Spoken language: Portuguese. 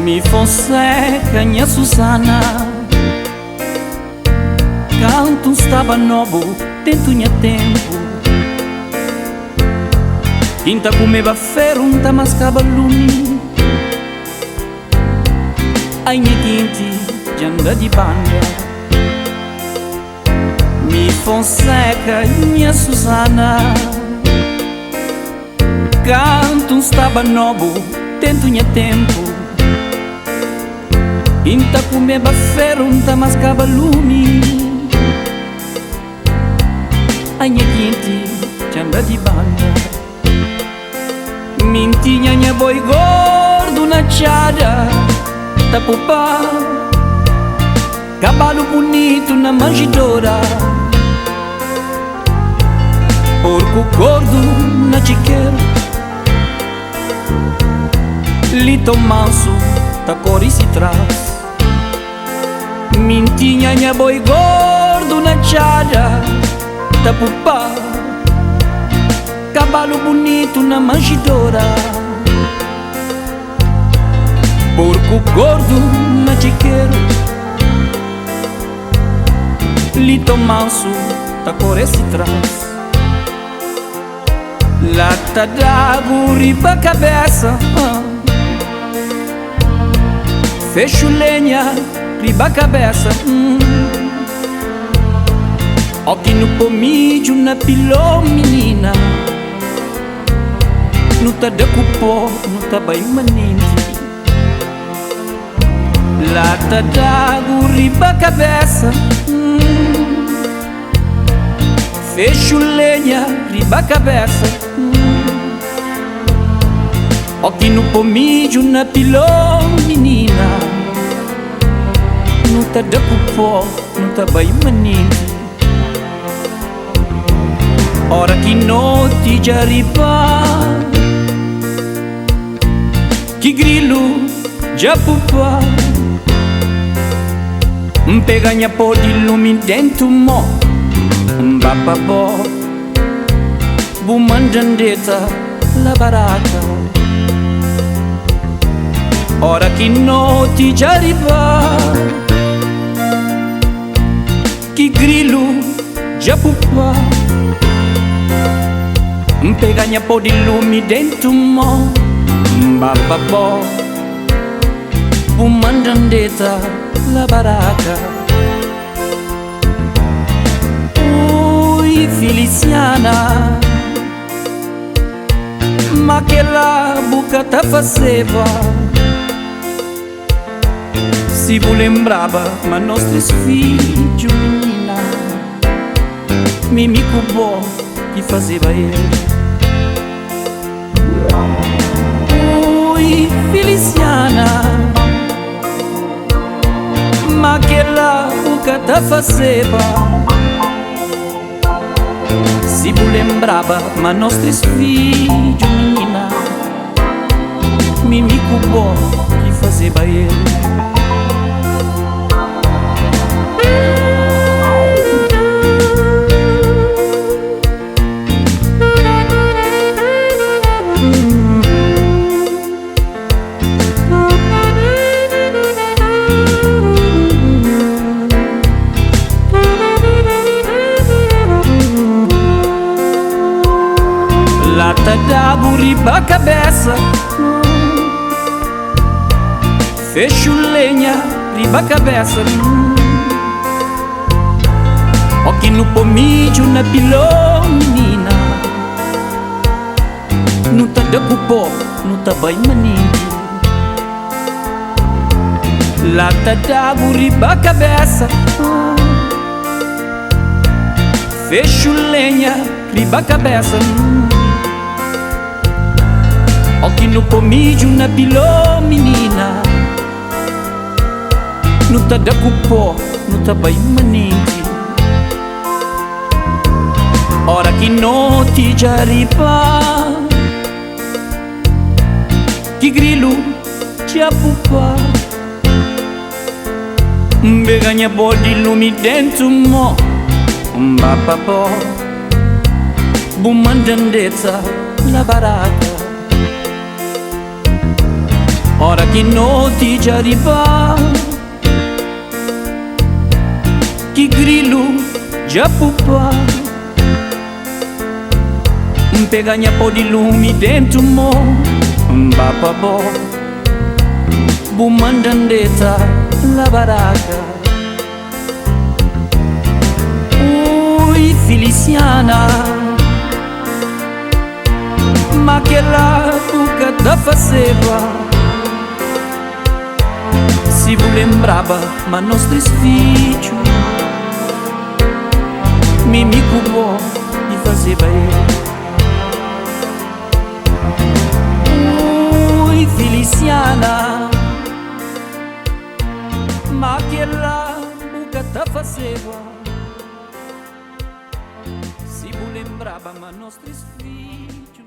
Mi Fonseca, minha Susana, canto estava novo dentro minha tempo. Quinta comeva ferro, não mascava lume. A minha quinti já anda de banda. Mi Fonseca, minha Susana, canto estava novo dentro minha tempo. Inta comeva ferro, não mascava lume. A minha quinti já anda de banda. Mintinha minha boi gordo na chara, tapupá, cavalo bonito na manjedoura, porco gordo na chiqueira, lito manso da cor e se traz. Mintinha minha boi gordo na chara, tapupá, cavalo bonito na manjedoura, porco gordo na chiqueira, lito manso da cor e se traz. Lata d'água riba a cabeça, fecho lenha riba a cabeça. Occhi no pomídio na pilô menina, não tá de cupô, não tá bem maninte. Lata d'água riba a cabeça, fecho lenha riba a cabeça. Occhi no pomídio na pilô menina, não tá de cupô, não tá bem maninte. Ora que noite já arriva, que grilo já pupa, pega minha pó de lume dentro mo, bababó, bumandandeta la barata. Ora que noite já arriva, que grilo já pupa, pega minha pó de lume dentro mo, bababó, bumandandeta la barata. Ui, Feliciana, ma aquela boca tá faceva. Se vos lembrava, mas nossos filhos, menina, mimico bom que fazia ele. Ui, Feliciana, ma aquela boca tá faceva. Se vos lembrava, mas nossos filhos, menina, mimico bom que fazia ele. Lata d'água riba a cabeça, fecho lenha riba a cabeça. Occhi no pomídio na pilô menina, não tá de cupô, não tá bem maninte. lata d'água riba a cabeça, fecho lenha riba a cabeça. Aqui no pomídio na bilô menina, no tá da cupó, no tá bem manente. Ora que noite já riba, que grilo já pupa. Beganha bode lumi dentro mo, papapó, bumandandeta la barata. Ora que noite já riba, que grilo já pupa. Peganha pó de lume dentro mo, papapó, bumandandeta la baraka. Ui Feliciana, ma que lá boca da faceva. Se vous lembrava, ma nostri sficio, mi cubò di faceva ele. Feliciana, ma che la buca ta faceva. Si vous lembrava ma nostri sfici.